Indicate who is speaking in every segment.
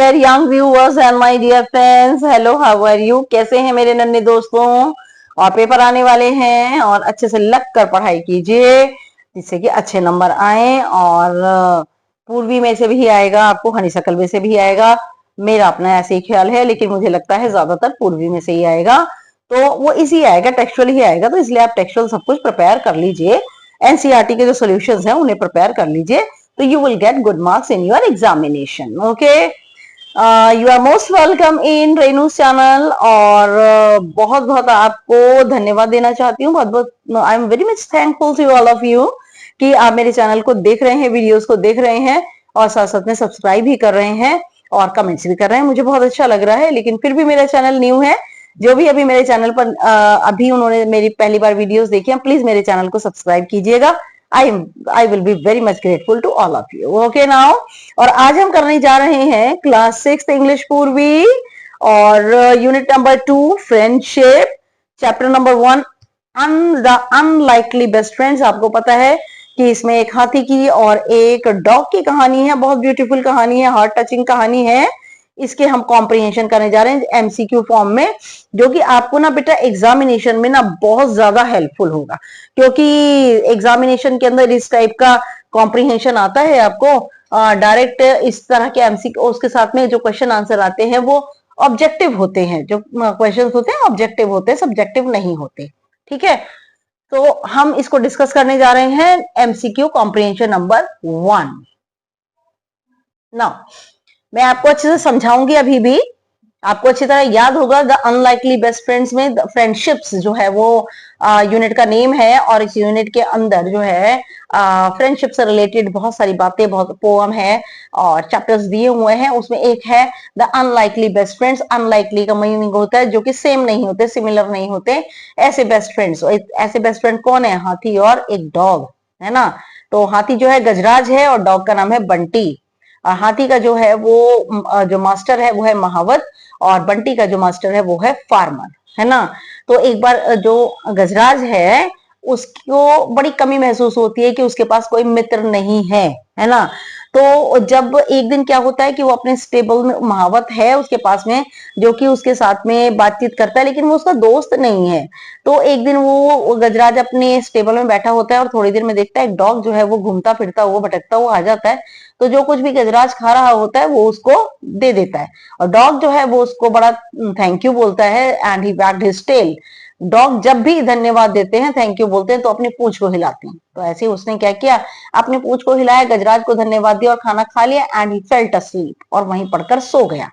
Speaker 1: Dear young viewers and my dear friends, hello, how are you? कैसे हैं मेरे नन्हे दोस्तों? और पेपर आने वाले हैं और अच्छे से लग कर पढ़ाई कीजिए जिससे कि अच्छे नंबर आए। और पूर्वी में से भी आएगा, आपको हनीशक्ल में से भी आएगा। मेरा अपना ऐसे ही ख्याल है, लेकिन मुझे लगता है ज्यादातर पूर्वी में से ही आएगा। तो वो इसी आएगा, टेक्सचुअल ही आएगा। तो इसलिए आप टेक्सचुअल सब कुछ प्रिपेयर कर लीजिए। एनसीईआरटी के जो सॉल्यूशंस हैं उन्हें प्रिपेयर कर लीजिए, तो you will get good marks in your examination. Okay, you are most welcome in रेनूस चैनल। और बहुत बहुत आपको धन्यवाद देना चाहती हूँ। बहुत बहुत I am very much thankful to all of you कि आप मेरे चैनल को देख रहे हैं, वीडियोस को देख रहे हैं और साथ साथ में सब्सक्राइब भी कर रहे हैं और कमेंट्स भी कर रहे हैं। मुझे बहुत अच्छा लग रहा है। लेकिन फिर भी मेरा चैनल न्यू है, जो भी अभी मेरे चैनल पर अभी उन्होंने मेरी पहली बार वीडियोस देखी हैं, प्लीज मेरे चैनल को सब्सक्राइब कीजिएगा। I will be very much grateful to all of you. Okay now, और आज हम करने जा रहे हैं क्लास 6 इंग्लिश पूर्वी और unit number 2 friendship, chapter number 1 the unlikely best friends. आपको पता है कि इसमें एक हाथी की और एक डॉग की कहानी है। बहुत ब्यूटीफुल कहानी है, हार्ट टचिंग कहानी है। इसके हम कॉम्प्रिहेंशन करने जा रहे हैं एमसीक्यू फॉर्म में, जो कि आपको ना बेटा एग्जामिनेशन में ना बहुत ज्यादा हेल्पफुल होगा। क्योंकि एग्जामिनेशन के अंदर इस टाइप का कॉम्प्रिहेंशन आता है आपको डायरेक्ट। इस तरह के एमसीक्यू उसके साथ में जो क्वेश्चन आंसर आते हैं वो ऑब्जेक्टिव होते हैं। जो क्वेश्चन होते हैं ऑब्जेक्टिव होते हैं, सब्जेक्टिव नहीं होते। ठीक है, तो हम इसको डिस्कस करने जा रहे हैं एमसीक्यू कॉम्प्रिहेंशन नंबर 1। नाउ मैं आपको अच्छे से समझाऊंगी। अभी भी आपको अच्छी तरह याद होगा, द अनलाइकली बेस्ट फ्रेंड्स में फ्रेंडशिप्स जो है वो यूनिट का नेम है। और इस यूनिट के अंदर जो है फ्रेंडशिप से रिलेटेड बहुत सारी बातें, बहुत पोएम है और चैप्टर्स दिए हुए हैं। उसमें एक है the unlikely best friends. Unlikely का मीनिंग होता है जो कि सेम नहीं होते, सिमिलर नहीं होते, ऐसे बेस्ट फ्रेंड्स। ऐसे बेस्ट फ्रेंड कौन है? हाथी और एक डॉग, है ना। तो हाथी जो है गजराज है और डॉग का नाम है बंटी। हाथी का जो है वो जो मास्टर है वो है महावत और बंटी का जो मास्टर है वो है फार्मर, है ना। तो एक बार जो गजराज है उसको बड़ी कमी महसूस होती है कि उसके पास कोई मित्र नहीं है ना। तो जब एक दिन क्या होता है कि वो अपने स्टेबल में, महावत है उसके पास में जो कि उसके साथ में बातचीत करता है, लेकिन वो उसका दोस्त नहीं है। तो एक दिन वो गजराज अपने स्टेबल में बैठा होता है और थोड़ी देर में देखता है एक डॉग जो है वो घूमता फिरता हुआ, भटकता हुआ आ जाता है। तो जो कुछ भी गजराज खा रहा होता है वो उसको दे देता है और डॉग जो है वो उसको बड़ा थैंक यू बोलता है and he wagged his tail. Dog जब भी धन्यवाद देते हैं, थैंक यू बोलते हैं, तो अपनी पूंछ को हिलाते हैं। तो ऐसे ही उसने क्या किया, अपनी पूंछ को हिलाया, गजराज को धन्यवाद दिया और खाना खा लिया एंड ही फेल्ट अस्लीप, और वहीं पड़कर सो गया,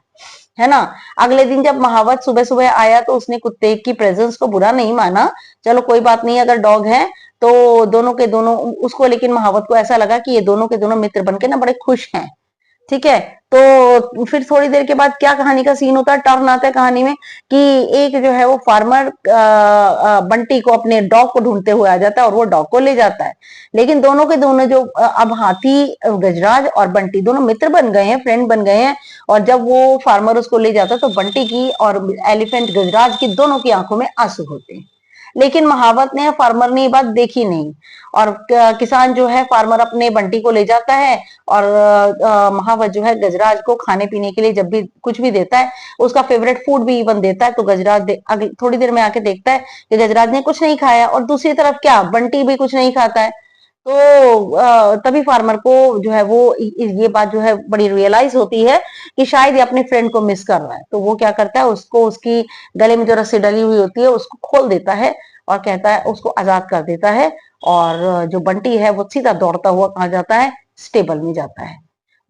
Speaker 1: है ना। अगले दिन जब महावत सुबह सुबह आया तो उसने कुत्ते की प्रेजेंस को बुरा नहीं माना। चलो कोई बात नहीं, अगर डॉग है तो दोनों के दोनों उसको, लेकिन महावत को ऐसा लगा कि ये दोनों के दोनों मित्र बनके ना बड़े खुश हैं। ठीक है, तो फिर थोड़ी देर के बाद क्या कहानी का सीन होता है, टर्न आता है कहानी में कि एक जो है वो फार्मर बंटी को, अपने डॉग को ढूंढते हुए आ जाता है और वो डॉग को ले जाता है। लेकिन दोनों के दोनों जो अब हाथी गजराज और बंटी दोनों मित्र बन गए हैं, फ्रेंड बन गए हैं। और जब वो फार्मर उसको ले जाता है तो बंटी की और एलिफेंट गजराज की दोनों की आंखों में आंसू होते हैं। लेकिन महावत ने, फार्मर ने ये बात देखी नहीं। और किसान जो है, फार्मर अपने बंटी को ले जाता है और महावत जो है गजराज को खाने पीने के लिए जब भी कुछ भी देता है, उसका फेवरेट फूड भी इवन देता है। तो गजराज थोड़ी देर में आके देखता है कि गजराज ने कुछ नहीं खाया और दूसरी तरफ क्या, बंटी भी कुछ नहीं खाता है। तो तभी फार्मर को जो है वो ये बात जो है बड़ी रियलाइज होती है कि शायद ये अपने फ्रेंड को मिस कर रहा है। तो वो क्या करता है, उसको उसकी गले में जो रस्सी डली हुई होती है उसको खोल देता है और कहता है, उसको आजाद कर देता है। और जो बंटी है वो सीधा दौड़ता हुआ कहाँ जाता है, स्टेबल में जाता है।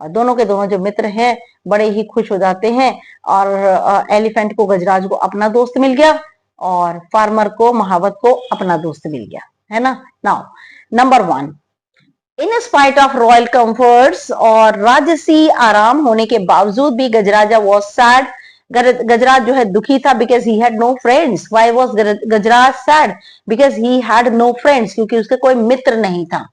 Speaker 1: और दोनों के दोनों जो मित्र हैं बड़े ही खुश हो जाते हैं। और एलिफेंट को गजराज को अपना दोस्त मिल गया और फार्मर को, महावत को अपना दोस्त मिल गया, है ना। Now number 1, in spite of royal comforts, और राजसी आराम होने के बावजूद भी गजराजा वॉज सैड। गजराज जो है दुखी था, because he had no friends. Why was Gajraj sad? Because he had no friends, क्योंकि उसके कोई मित्र नहीं था।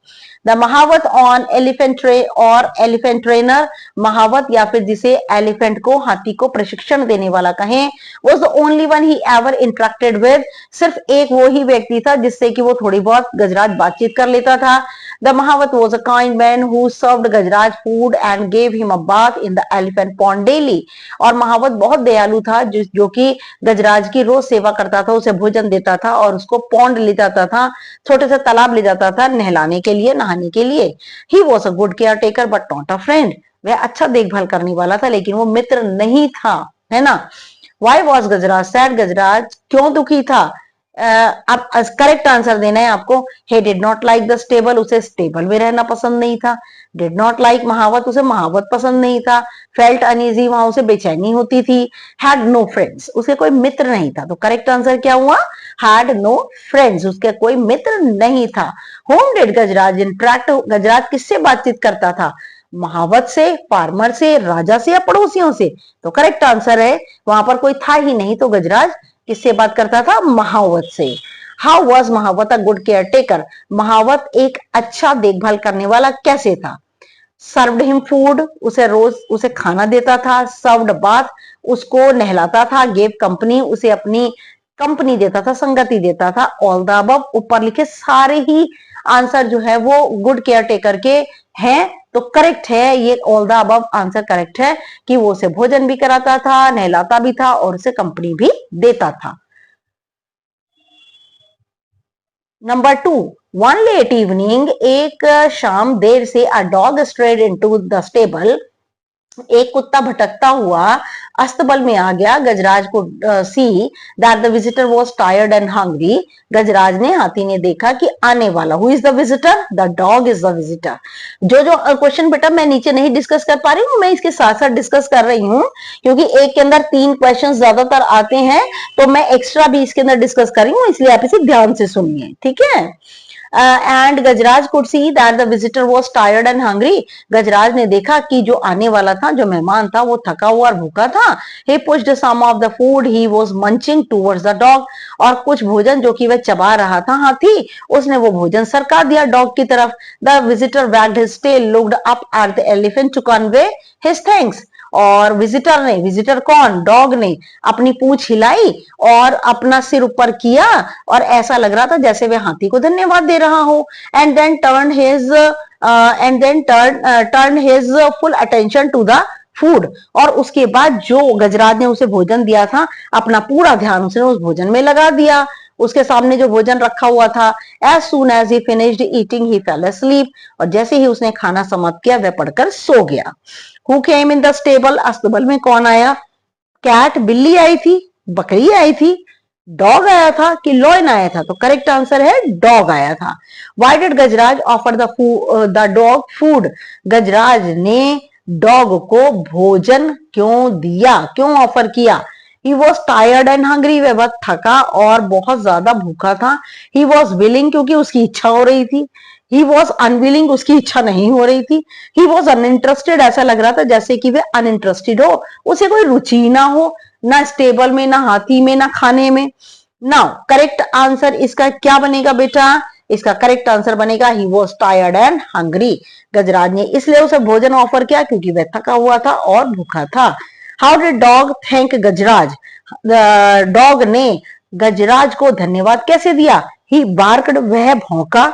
Speaker 1: द महावत ऑन एलिफेंट और एलिफेंट ट्रेनर, महावत या फिर जिसे एलिफेंट को, हाथी को प्रशिक्षण देने वाला कहें, was the only one he ever interacted with, सिर्फ एक वो ही व्यक्ति था जिससे कि वो थोड़ी बहुत गजराज बातचीत कर लेता था। द महावत was a kind man who served Gajraj food and gave him a bath in the elephant pond daily, और महावत बहुत दयालु था जो कि गजराज की रोज सेवा करता था, उसे भोजन देता था और उसको पौंड ले जाता था, छोटे से तालाब ले जाता था नहलाने के लिए, नहाने के लिए। He was a good care taker but not a friend, वह अच्छा देखभाल करने वाला था लेकिन वो मित्र नहीं था, है ना। वाई वॉज गजराज सैड, गजराज क्यों दुखी था। अब करेक्ट आंसर देना है आपको। he did not like the stable, उसे स्टेबल में रहना पसंद नहीं था। did not like महावत, उसे महावत पसंद नहीं था। felt uneasy, वहां उसे बेचैनी होती थी। had no friends, उसे कोई मित्र नहीं था। तो करेक्ट आंसर क्या हुआ, had no friends, उसके कोई मित्र नहीं था। whom did गजराज interact, गजराज किससे बातचीत करता था, महावत से, फार्मर से, राजा से या पड़ोसियों से। तो करेक्ट आंसर है वहां पर कोई था ही नहीं, तो गजराज किससे बात करता था, महावत से। हाउ वॉज महावत अ गुड केयर टेकर, महावत एक अच्छा देखभाल करने वाला कैसे था। सर्व्ड हिम फूड, उसे रोज उसे खाना देता था। सर्व्ड बाथ, उसको नहलाता था। गेव कंपनी, उसे अपनी कंपनी देता था, संगति देता था। ऑल द अबव, ऊपर लिखे सारे ही आंसर जो है वो गुड केयर टेकर के हैं, तो करेक्ट है ये all the above answer correct है कि वो उसे भोजन भी कराता था, नहलाता भी था और उसे कंपनी भी देता था। नंबर 2, वन लेट इवनिंग, एक शाम देर से, a dog strayed into the stable, एक कुत्ता भटकता हुआ अस्तबल में आ गया। गजराज को see that the visitor was tired and hungry, Gajraj ने, हाथी ने देखा कि आने वाला, who is the visitor, the dog is the visitor. जो जो क्वेश्चन बेटा मैं नीचे नहीं डिस्कस कर पा रही हूँ, मैं इसके साथ साथ डिस्कस कर रही हूँ क्योंकि एक के अंदर 3 क्वेश्चन ज्यादातर आते हैं, तो मैं एक्स्ट्रा भी इसके अंदर डिस्कस कर रही हूँ, इसलिए आप इसे ध्यान से सुनिए, ठीक है। And Gajraj could see that the visitor was tired and hungry, Gajraj ने देखा कि जो आने वाला था, जो मेहमान था, वो थका हुआ और भूखा था। he pushed some of the food he was munching towards the dog, और कुछ भोजन जो कि वह चबा रहा था हाथी, उसने वो भोजन सरका दिया डॉग की तरफ। the visitor wagged his tail, looked up at the elephant to convey his thanks, और विजिटर ने, विजिटर कौन, डॉग ने, अपनी पूंछ हिलाई और अपना सिर ऊपर किया और ऐसा लग रहा था जैसे वह हाथी को धन्यवाद दे रहा हो। And then turn his full attention to the food, और उसके बाद जो गजराज ने उसे भोजन दिया था, अपना पूरा ध्यान उसने उस भोजन में लगा दिया। उसके सामने जो भोजन रखा हुआ था, as soon as he finished eating he fell asleep, और जैसे ही उसने खाना समाप्त किया वह पढ़कर सो गया। Who came in the stable, अस्तबल में कौन आया, कैट, बिल्ली आई थी, बकरी आई थी, डॉग आया था कि लॉयन आया था। तो करेक्ट आंसर है डॉग आया था। Why did Gajraj offer the dog food, Gajraj ने डॉग को भोजन क्यों दिया, क्यों ऑफर किया। He was tired and hungry, वह बहुत थका और बहुत ज्यादा भूखा था। He was willing, क्योंकि उसकी इच्छा हो रही थी। He was unwilling, उसकी इच्छा नहीं हो रही थी। He was uninterested, ऐसा लग रहा था जैसे कि वह अनइंटरेस्टेड हो, उसे कोई रुचि ना हो, ना स्टेबल में, ना हाथी में, ना खाने में। नाउ करेक्ट आंसर इसका क्या बनेगा बेटा, इसका करेक्ट आंसर बनेगा he was tired and hungry, Gajraj ने इसलिए उसे भोजन ऑफर किया क्योंकि वह थका हुआ था और भूखा था। How did dog thank Gajraj, dog ने गजराज को धन्यवाद कैसे दिया। ही बार्कड, वह भौंका।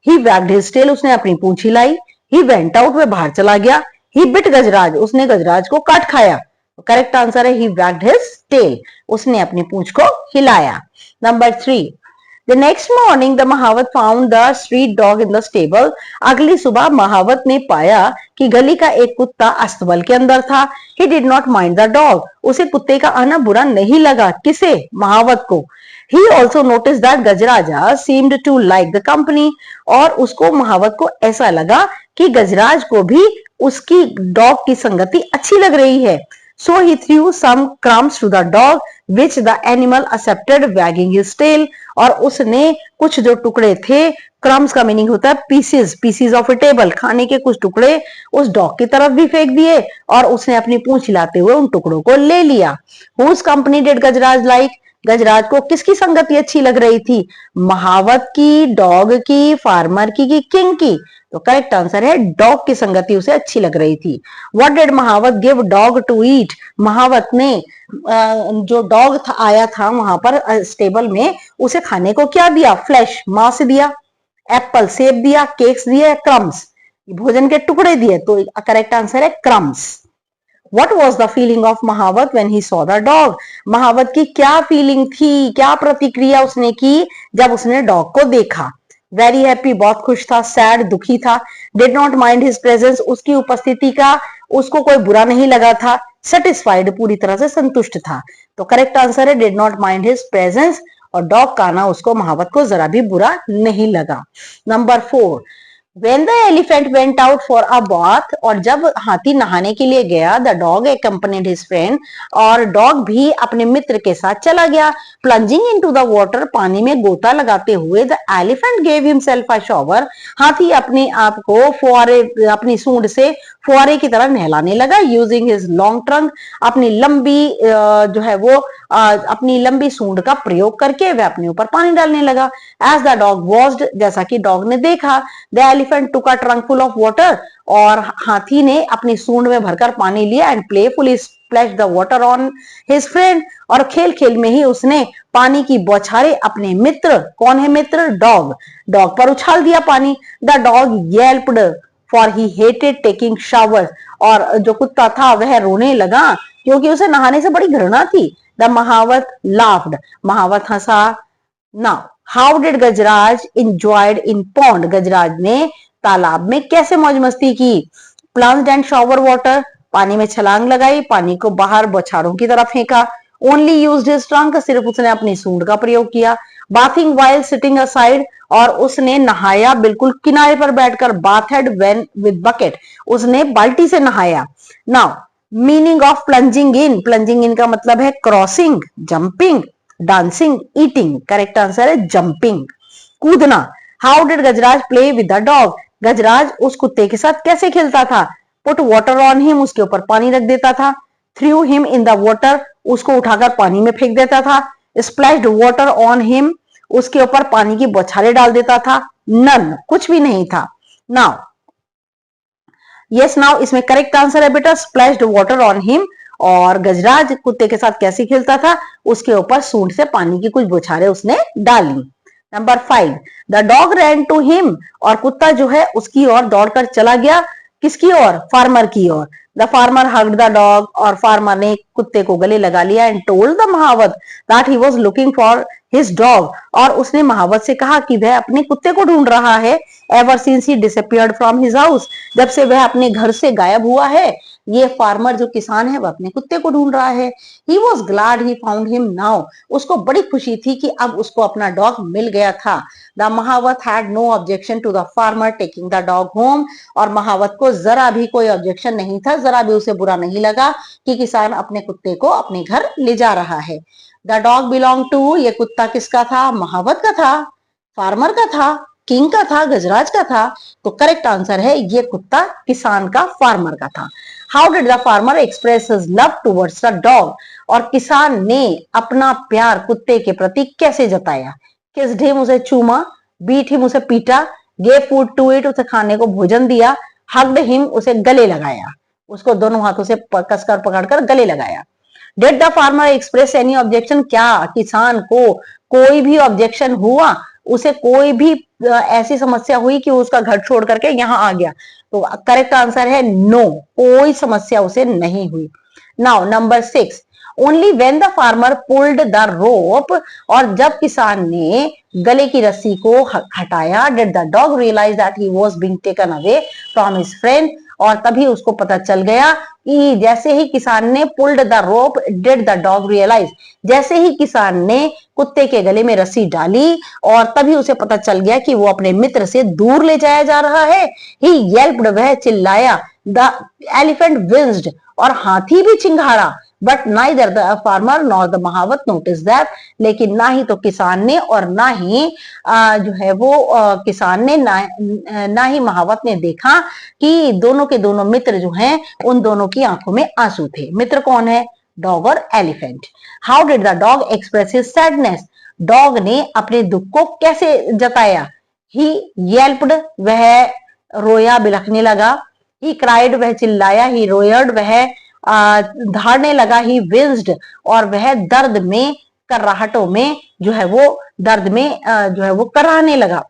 Speaker 1: ही वैग्ड हिज टेल, उसने अपनी पूंछ हिलाई। ही वेंट आउट, वह बाहर चला गया। ही बिट गजराज, उसने गजराज को काट खाया। करेक्ट आंसर है ही वैग्ड हिज टेल, उसने अपनी पूंछ को हिलाया। Number 3, The next morning, the महावत found the street dog in the stable. अगली सुबह महावत ने पाया कि गली का एक कुत्ता अस्तबल के अंदर था। He did not mind the dog. उसे कुत्ते का आना बुरा नहीं लगा। किसे, महावत को। He also noticed that गजराजा seemed to like the company. और उसको, महावत को ऐसा लगा कि गजराज को भी उसकी डॉग की संगति अच्छी लग रही है। So he threw some crumbs to the dog, which the animal accepted, wagging his tail. और उसने कुछ जो टुकड़े थे, क्रम्स का मीनिंग होता है pieces, pieces of A table, खाने के कुछ टुकड़े उस डॉग की तरफ भी फेंक दिए और उसने अपनी पूंछ हिलाते हुए उन टुकड़ों को ले लिया। Whose company did Gajraj like? गजराज को किसकी संगति अच्छी लग रही थी? महावत की, डॉग की, फार्मर की कि किंग की? तो करेक्ट आंसर है डॉग की संगति उसे अच्छी लग रही थी। What did mahout give dog to eat? महावत ने जो डॉग था, आया था वहां पर स्टेबल में, उसे खाने को क्या दिया? फ्लैश, मांस दिया, एप्पल सेब दिया, केक्स दिए, क्रम्स भोजन के टुकड़े दिए। तो करेक्ट आंसर है crumbs. What was the feeling of महावत when he saw the dog? महावत की क्या फीलिंग थी, क्या प्रतिक्रिया उसने की जब उसने डॉग को देखा? वेरी हैप्पी, बहुत खुश था, सैड, दुखी था, did not mind his presence, उसकी उपस्थिति का उसको कोई बुरा नहीं लगा था, सेटिस्फाइड, पूरी तरह से संतुष्ट था। तो करेक्ट आंसर है did not mind his presence, और डॉग का आना उसको, महावत को जरा भी बुरा नहीं लगा। Number 4, When the elephant went out for a bath, और जब हाथी नहाने के लिए गया, the dog accompanied his friend, और डॉग भी अपने मित्र के साथ चला गया। Plunging into the water, पानी में गोता लगाते हुए, the elephant gave himself a shower, हाथी अपने आप को फुआरे, अपनी सूंड से फुआरे की तरह नहलाने लगा। यूजिंग हिज लॉन्ग ट्रंक, अपनी लंबी जो है वो अपनी लंबी सूंड का प्रयोग करके वह अपने ऊपर पानी डालने लगा। एज द डॉग वॉच्ड, जैसा कि डॉग ने देखा, the elephant took a trunk full of water, और हाथी ने अपनी सूंड में भरकर पानी लिया, and playfully splash the water on his friend, और खेल खेल में ही उसने पानी की बौछारें अपने मित्र, कौन है मित्र? डॉग, डॉग पर उछाल दिया पानी। The dog yelped for he hated taking shower, और जो कुत्ता था वह रोने लगा क्योंकि उसे नहाने से बड़ी घृणा थी। द महावत लाफ्ड, महावत हंसा। Now how did Gajraj enjoyed in pond, Gajraj ने तालाब में कैसे मौज मस्ती की? प्लंज्ड एंड शॉवर वाटर, पानी में छलांग लगाई, पानी को बाहर बौछारों की तरफ फेंका। ओनली यूज्ड हिज ट्रंक, सिर्फ उसने अपनी सूंड का प्रयोग किया। बाथिंग वाइल सिटिंग असाइड, और उसने नहाया बिल्कुल किनारे पर बैठकर। Bath head when with bucket, उसने बाल्टी से नहाया। Now meaning of plunging in, plunging in का मतलब है crossing, jumping, dancing, eating. Correct answer है जंपिंग, कूदना। How did Gajraj play with the dog, Gajraj उस कुत्ते के साथ कैसे खेलता था? पुट वाटर ऑन हिम, उसके ऊपर पानी रख देता था। Through him in the water, उसको उठाकर पानी में फेंक देता था। स्प्लैश्ड वाटर ऑन हिम, उसके ऊपर पानी की बौछारें डाल देता था। नन, कुछ भी नहीं था। नाउ यस, नाउ इसमें करेक्ट आंसर है बेटा स्प्लैश्ड वाटर ऑन हिम। और गजराज कुत्ते के साथ कैसे खेलता था? उसके ऊपर सूंड से पानी की कुछ बौछारें उसने डाली। Number 5, the dog ran to him, और कुत्ता जो है उसकी ओर दौड़कर चला गया। किसकी ओर? फार्मर की ओर। The farmer hugged the dog, और फार्मर ने कुत्ते को गले लगा लिया। And told the mahout that he was looking for his dog, और उसने महावत से कहा कि वह अपने कुत्ते को ढूंढ रहा है। Ever since he disappeared from his house, जब से वह अपने घर से गायब हुआ है, ये फार्मर जो किसान है वह अपने कुत्ते को ढूंढ रहा है। He was glad he found him now, उसको बड़ी खुशी थी कि अब उसको अपना डॉग मिल गया था। The mahout had no objection to the farmer taking the dog home, और महावत को जरा भी कोई ऑब्जेक्शन नहीं था, जरा भी उसे बुरा नहीं लगा कि किसान अपने कुत्ते को अपने घर ले जा रहा है। द डॉग बिलोंग टू, ये कुत्ता किसका था? महावत का था, फार्मर का था, किंग का था, गजराज का था? तो करेक्ट आंसर है ये कुत्ता किसान का, फार्मर का था। How did the farmer express his love towards the dog, और किसान ने अपना प्यार कुत्ते के प्रति कैसे जताया? किस्ड हिम, उसे चूमा। बीट हिम, उसे पीटा। गेव फूड टू इट, उसे खाने को भोजन दिया। हग्ड हिम, उसे गले लगाया, उसको दोनों हाथों से कसकर पकड़कर गले लगाया। Did the farmer express any objection, क्या किसान को कोई भी ऑब्जेक्शन हुआ? उसे कोई भी ऐसी समस्या हुई कि उसका घर छोड़ करके यहाँ आ गया? तो करेक्ट आंसर है नो, कोई समस्या उसे नहीं हुई। Now number 6, only when the farmer pulled the rope, और जब किसान ने गले की रस्सी को हटाया, did the dog realize that he was being taken away from his friend, और तभी उसको पता चल गया कि जैसे ही किसान ने pulled the rope, did the dog realize, जैसे ही किसान ने कुत्ते के गले में रस्सी डाली, और तभी उसे पता चल गया कि वो अपने मित्र से दूर ले जाया जा रहा है। ही येल्प्ड, वह चिल्लाया। द एलिफेंट विंस्ड, और हाथी भी चिंघाड़ा। But neither the farmer nor the mahout notice that, लेकिन ना ही तो किसान ने और ना ही जो है वो किसान ने ना ही महावत ने देखा कि दोनों के दोनों मित्र जो हैं उन दोनों की आंखों में आंसू थे। मित्र कौन है? डॉग और elephant. How did the dog express his sadness, dog ने अपने दुख को कैसे जताया। ही येल्प्ड, वह रोया बिलखने लगा। ही क्राइड, वह चिल्लाया। ही रोयर्ड, वह धाड़ने लगा। ही विंस्ड, और वह दर्द में कराहटों में जो है वो दर्द में जो है वो कराहने लगा।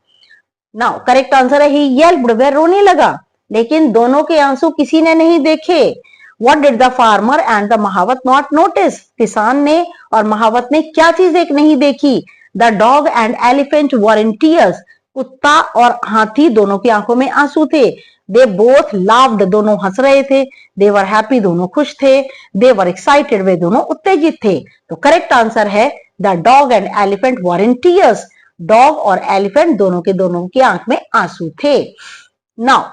Speaker 1: नाउ करेक्ट आंसर है ही येल्प्ड, वह रोने लगा। लेकिन दोनों के आंसू किसी ने नहीं देखे। What did the farmer and the mahout not notice, किसान ने और महावत ने क्या चीज एक नहीं देखी। The dog and elephant were in tears, कुत्ता और हाथी दोनों की आंखों में आंसू थे। दे बोथ लाव्ड, दोनों हंस रहे थे। दे वर हैप्पी, दोनों खुश थे। दे वर एक्साइटेड, वे दोनों उत्तेजित थे। तो करेक्ट आंसर है the dog and elephant were in tears, dog और एलिफेंट दोनों की आंख में आंसू थे। Now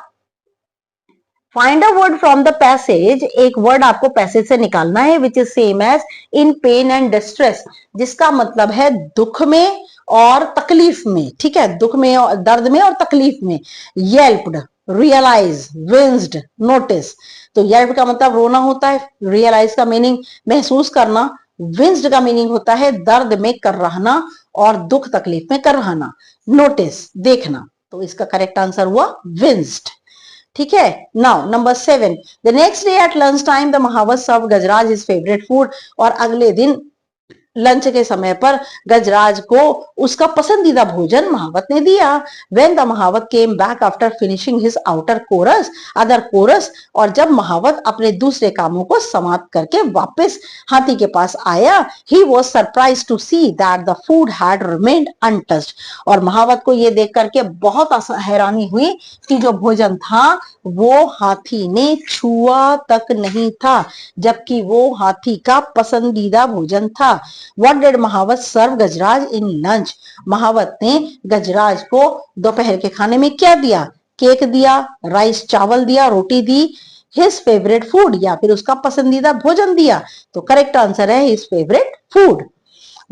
Speaker 1: find a word from the passage, एक वर्ड आपको पैसेज से निकालना है which is same as in pain and distress, जिसका मतलब है दुख में और तकलीफ में। ठीक है, दुख में और दर्द में और तकलीफ में। येल्प्ड, रियलाइज, विंस्ड, नोटिस। तो येल्प का मतलब रोना होता है, रियलाइज का मीनिंग महसूस करना, विंस्ड का मीनिंग होता है दर्द में कर रहना और दुख तकलीफ में कर रहना, नोटिस देखना। तो इसका करेक्ट आंसर हुआ विंस्ड। ठीक है, now number 7, the next day at lunch time the mahout serve Gajraj his favourite food, और अगले दिन लंच के समय पर गजराज को उसका पसंदीदा भोजन महावत ने दिया। When the महावत came back after finishing his outer chorus, other chorus, और जब महावत अपने दूसरे कामों को समाप्त करके वापस हाथी के पास आया, he was surprised to see that the food had remained untouched, और महावत को ये देख करके बहुत हैरानी हुई कि जो भोजन था वो हाथी ने छुआ तक नहीं था, जबकि वो हाथी का पसंदीदा भोजन था। What did महावत सर्व गजराज इन लंच, महावत ने गजराज को दोपहर के खाने में क्या दिया। केक दिया, राइस चावल दिया, रोटी दी, हिज फेवरेट फूड या फिर उसका पसंदीदा भोजन दिया। तो करेक्ट आंसर है his favourite food.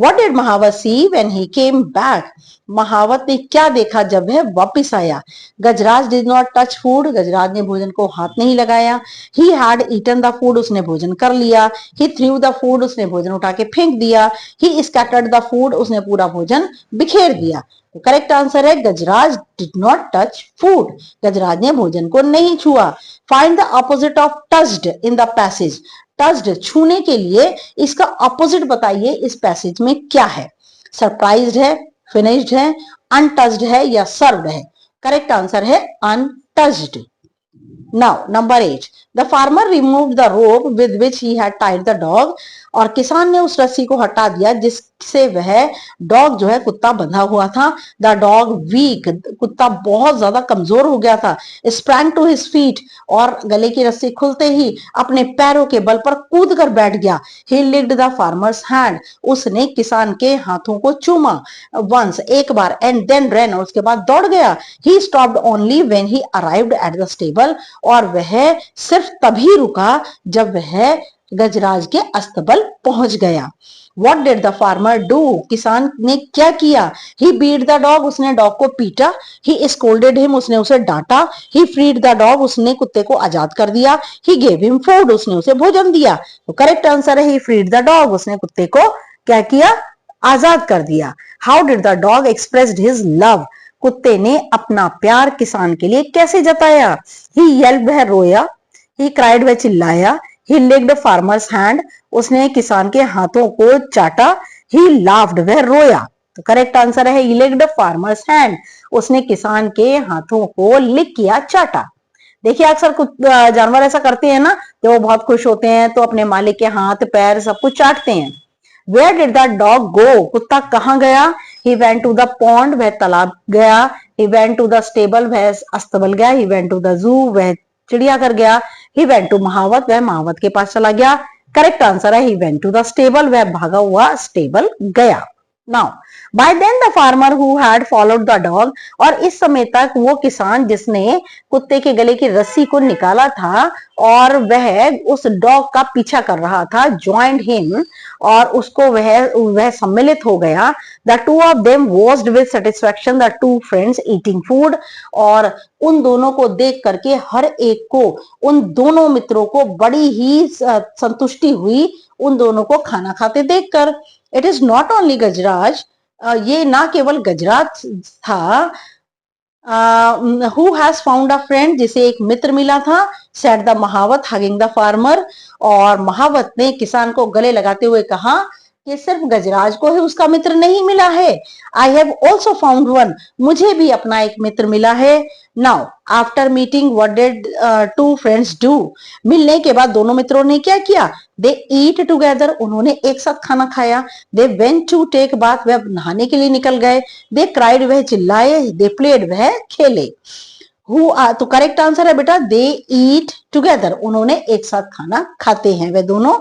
Speaker 1: What did महावत see when he came back, महावत ने क्या देखा जब वह वापस आया। गजराज did not touch food, गजराज ने भोजन को हाथ नहीं लगाया। He had eaten the food, उसने भोजन कर लिया। He threw the food, उसने भोजन उठा के फेंक दिया। He scattered the food, उसने पूरा भोजन बिखेर दिया। तो करेक्ट आंसर है गजराज did not touch food, गजराज ने भोजन को नहीं छुआ। Find the opposite of touched in the passage, touched छूने के लिए इसका ऑपोजिट बताइए इस पैसेज में क्या है। सरप्राइज्ड है, फिनिश्ड है, अनटच्ड है या सर्व्ड है। करेक्ट आंसर है untouched. Now number 8, the farmer removed the rope with which he had tied the dog, और किसान ने उस रस्सी को हटा दिया जिससे वह डॉग जो है कुत्ता बंधा हुआ था। द डॉग वीक, कुत्ता बहुत ज्यादा कमजोर हो गया था। स्प्रैंग टू हिज फीट, और गले की रस्सी खुलते ही अपने पैरों के बल पर कूद कर बैठ गया। ही लिक्ड द फार्मर्स हैंड, उसने किसान के हाथों को चूमा। वंस, एक बार, एंड देन रन, और उसके बाद दौड़ गया। He stopped only when he arrived at the stable, और वह सिर्फ तभी रुका जब वह गजराज के अस्तबल पहुंच गया। What did the farmer do, किसान ने क्या किया। He beat the dog, उसने डॉग को पीटा। He scolded him, उसने उसे डांटा। He freed the dog, उसने कुत्ते को आजाद कर दिया। He gave him food, उसने उसे भोजन दिया। तो करेक्ट आंसर है he freed the dog, उसने कुत्ते को क्या किया, आजाद कर दिया। How did the dog expressed his love, कुत्ते ने अपना प्यार किसान के लिए कैसे जताया। He yelped, वह रोया। He cried, वह चिल्लाया। He licked farmer's hand, उसने किसान के हाथों को चाटा। He laughed, वह रोया। तो करेक्ट आंसर है he licked farmer's hand, उसने किसान के हाथों को लिक किया, चाटा। देखिए अक्सर कुछ जानवर ऐसा करते हैं ना, जब वो बहुत खुश होते हैं तो अपने मालिक के हाथ पैर सब कुछ चाटते हैं। Where did the dog go, कुत्ता कहाँ गया। He went to the pond, वह तालाब गया। He went to the stable, वह अस्तबल गया। He went to the zoo, वह चिड़ियाघर गया। He went to महावत, वह महावत के पास चला गया। करेक्ट आंसर है he went to the stable, वह भागा हुआ स्टेबल गया। Now by then the farmer who had followed the dog, और इस समय तक वो किसान जिसने कुत्ते के गले की रस्सी को निकाला था और वह उस डॉग का पीछा कर रहा था, ज्वाइंड हिम, और उसको वह सम्मिलित हो गया। The two of them watched with satisfaction the two friends eating food, और उन दोनों को देख करके हर एक को, उन दोनों मित्रों को बड़ी ही संतुष्टि हुई उन दोनों को खाना खाते देखकर। It is not only Gajraj, ये ना केवल गजराज था, who has found a friend, जिसे एक मित्र मिला था, said the mahout hugging the farmer, और महावत ने किसान को गले लगाते हुए कहा कि सिर्फ गजराज को ही उसका मित्र नहीं मिला है, I have also found one, मुझे भी अपना एक मित्र मिला है। Now after meeting what did two friends do, मिलने के बाद दोनों मित्रों ने क्या किया, दे ईट टुगेदर, उन्होंने एक साथ खाना खाया, they went to take bath, वह नहाने के लिए निकल गए, दे क्राइड, वह चिल्लाए, दे प्लेड, वह खेले। तो करेक्ट आंसर है बेटा दे ईट टुगेदर, उन्होंने एक साथ खाना खाते हैं वे दोनों।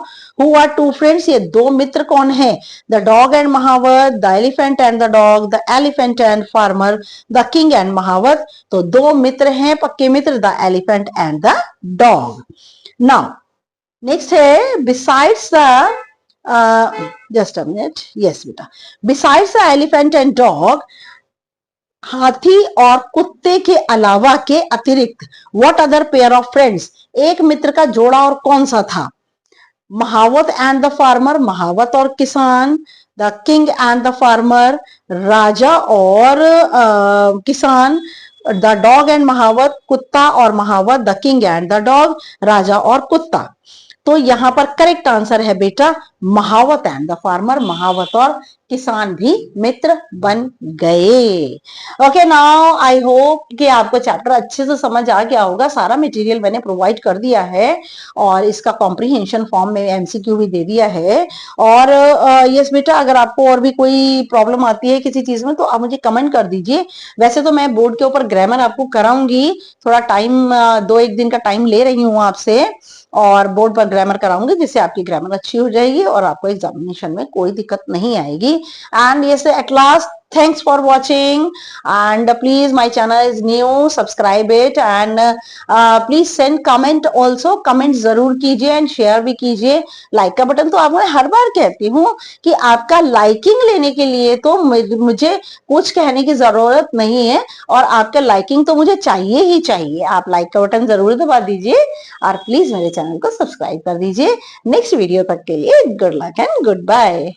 Speaker 1: हु आर टू फ्रेंड्स, ये दो मित्र कौन है, the dog and mahout, the elephant and the dog, the elephant and farmer, the king and mahout. तो दो मित्र हैं पक्के मित्र, the elephant and the dog. Now next है besides the, just a minute, yes बेटा, besides the elephant and dog, हाथी और कुत्ते के अलावा के अतिरिक्त, what other pair of friends, एक मित्र का जोड़ा और कौन सा था, महावत एंड द फार्मर, महावत और किसान, the king and the farmer, राजा और किसान, द डॉग एंड महावत, कुत्ता और महावत, the king and the dog, राजा और कुत्ता। तो यहां पर करेक्ट आंसर है बेटा महावत एंड द फार्मर, महावत और किसान भी मित्र बन गए। ओके, नाउ आई होप कि आपको चैप्टर अच्छे से समझ आ गया होगा। सारा मटेरियल मैंने प्रोवाइड कर दिया है और इसका कॉम्प्रिहेंशन फॉर्म में एमसीक्यू भी दे दिया है। और यस बेटा, अगर आपको और भी कोई प्रॉब्लम आती है किसी चीज में तो आप मुझे कमेंट कर दीजिए। वैसे तो मैं बोर्ड के ऊपर ग्रामर आपको कराऊंगी, थोड़ा टाइम 2-1 दिन का टाइम ले रही हूँ आपसे, और बोर्ड पर ग्रामर कराऊंगी जिससे आपकी ग्रामर अच्छी हो जाएगी और आपको एग्जामिनेशन में कोई दिक्कत नहीं आएगी। And yes, at last, thanks for watching, and please, my channel is new, subscribe it, and please send comment also, comment जरूर कीजिए एंड शेयर भी कीजिए। लाइक का बटन तो आपको मैं हर बार कहती हूँ कि आपका लाइकिंग लेने के लिए तो मुझे कुछ कहने की जरूरत नहीं है, और आपका लाइकिंग तो मुझे चाहिए ही चाहिए। आप लाइक का बटन जरूर दबा दीजिए और प्लीज मेरे चैनल को सब्सक्राइब कर दीजिए। नेक्स्ट वीडियो तक के लिए good luck and good bye.